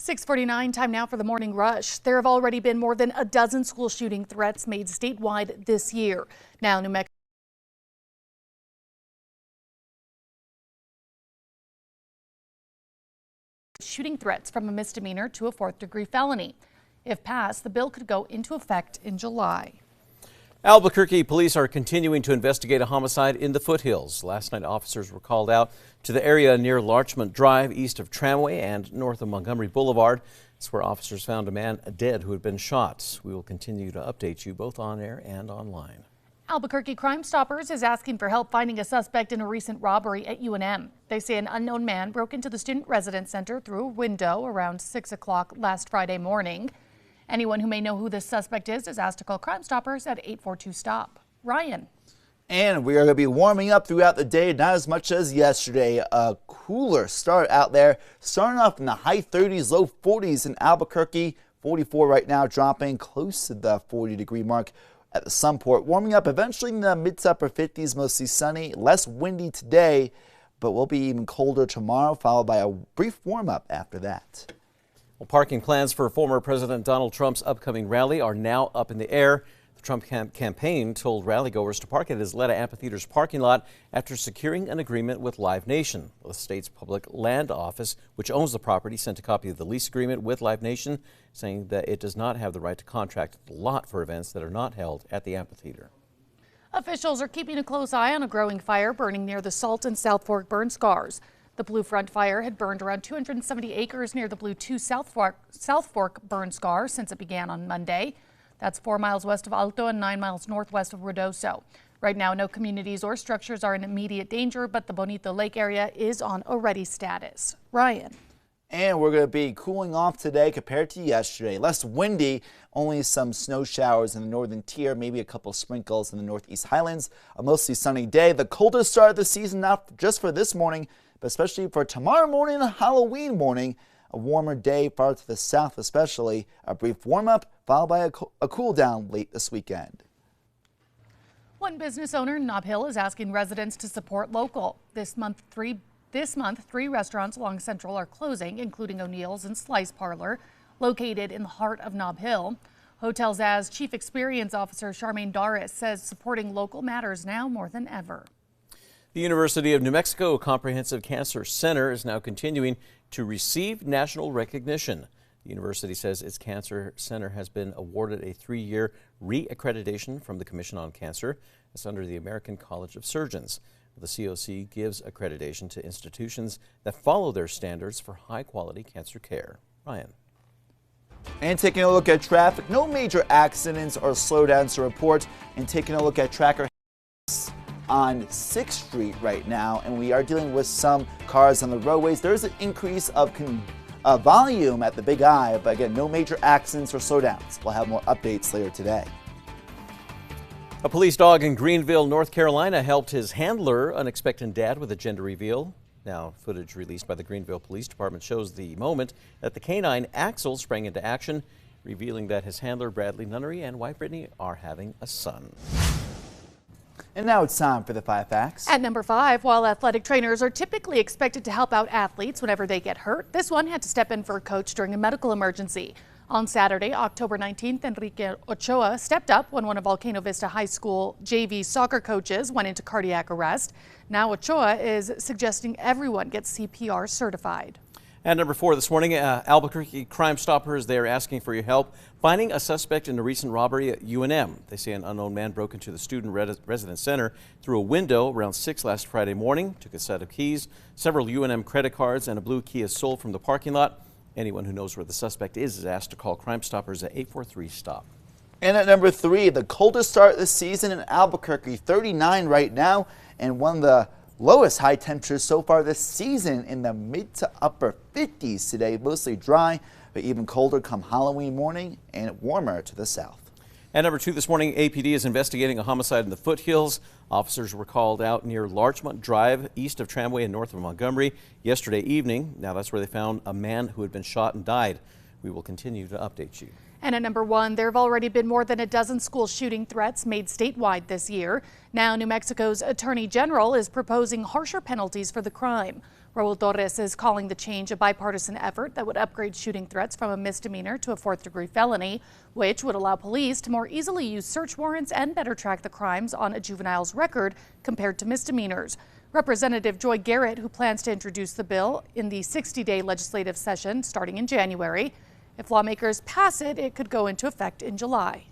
6:49, time now for the morning rush. There have already been more than a dozen school shooting threats made statewide this year. Now, New Mexico shooting threats from a misdemeanor to a fourth-degree felony. If passed, the bill could go into effect in July. Albuquerque police are continuing to investigate a homicide in the foothills. Last night, officers were called out to the area near Larchmont Drive, east of Tramway and north of Montgomery Boulevard. It's where officers found a man dead who had been shot. We will continue to update you both on air and online. Albuquerque Crime Stoppers is asking for help finding a suspect in a recent robbery at UNM. They say an unknown man broke into the Student Residence Center through a window around 6 o'clock last Friday morning. Anyone who may know who this suspect is asked to call Crime Stoppers at 842-STOP. Ryan. And we are going to be warming up throughout the day, not as much as yesterday. A cooler start out there, starting off in the high 30s, low 40s in Albuquerque. 44 right now, dropping close to the 40-degree mark at the Sunport. Warming up eventually in the mid to upper 50s, mostly sunny, less windy today, but will be even colder tomorrow, followed by a brief warm-up after that. Well, parking plans for former President Donald Trump's upcoming rally are now up in the air. The Trump campaign told rallygoers to park at his Letta Amphitheater's parking lot after securing an agreement with Live Nation. The state's public land office, which owns the property, sent a copy of the lease agreement with Live Nation, saying that it does not have the right to contract the lot for events that are not held at the amphitheater. Officials are keeping a close eye on a growing fire burning near the Salt and South Fork burn scars. The Blue Front fire had burned around 270 acres near the Blue 2 South Fork burn scar since it began on Monday. That's 4 miles west of Alto and 9 miles northwest of Ruidoso. Right now, no communities or structures are in immediate danger, but the Bonito Lake area is on a ready status. Ryan. And we're going to be cooling off today compared to yesterday. Less windy, only some snow showers in the northern tier, maybe a couple sprinkles in the northeast highlands. A mostly sunny day. The coldest start of the season, not just for this morning, but especially for tomorrow morning and Halloween morning. A warmer day far to the south especially. A brief warm-up followed by a cool down late this weekend. One business owner in Nob Hill is asking residents to support local. This month, three restaurants along Central are closing, including O'Neill's and Slice Parlor, located in the heart of Nob Hill. Hotel Zaz Chief Experience Officer Charmaine Doris says supporting local matters now more than ever. The University of New Mexico Comprehensive Cancer Center is now continuing to receive national recognition. The university says its cancer center has been awarded a 3-year re-accreditation from the Commission on Cancer. It's under the American College of Surgeons. The COC gives accreditation to institutions that follow their standards for high-quality cancer care. Ryan. And taking a look at traffic, no major accidents or slowdowns to report. And taking a look at tracker on 6th Street right now, and we are dealing with some cars on the roadways. There is an increase of volume at the Big I, but again, no major accidents or slowdowns. We'll have more updates later today. A police dog in Greenville, North Carolina helped his handler, unexpected dad, with a gender reveal. Now, footage released by the Greenville Police Department shows the moment that the canine Axel sprang into action, revealing that his handler, Bradley Nunnery, and wife Brittany are having a son. And now it's time for the 5 facts. At number 5, while athletic trainers are typically expected to help out athletes whenever they get hurt, this one had to step in for a coach during a medical emergency. On Saturday, October 19th, Enrique Ochoa stepped up when one of Volcano Vista High School JV soccer coaches went into cardiac arrest. Now Ochoa is suggesting everyone get CPR certified. At number 4 this morning, Albuquerque Crime Stoppers, they are asking for your help finding a suspect in a recent robbery at UNM. They say an unknown man broke into the Student Residence Center through a window around 6 last Friday morning, took a set of keys, several UNM credit cards, and a blue Kia Soul from the parking lot. Anyone who knows where the suspect is asked to call Crime Stoppers at 843-STOP. And at number 3, the coldest start this season in Albuquerque, 39 right now, and one of the lowest high temperatures so far this season in the mid to upper 50s today. Mostly dry, but even colder come Halloween morning and warmer to the south. At number 2 this morning, APD is investigating a homicide in the foothills. Officers were called out near Larchmont Drive, east of Tramway and north of Montgomery yesterday evening. Now that's where they found a man who had been shot and died. We will continue to update you. And at number 1, there have already been more than a dozen school shooting threats made statewide this year. Now, New Mexico's Attorney General is proposing harsher penalties for the crime. Raul Torres is calling the change a bipartisan effort that would upgrade shooting threats from a misdemeanor to a fourth-degree felony, which would allow police to more easily use search warrants and better track the crimes on a juvenile's record compared to misdemeanors. Representative Joy Garrett, who plans to introduce the bill in the 60-day legislative session starting in January. If lawmakers pass it, it could go into effect in July.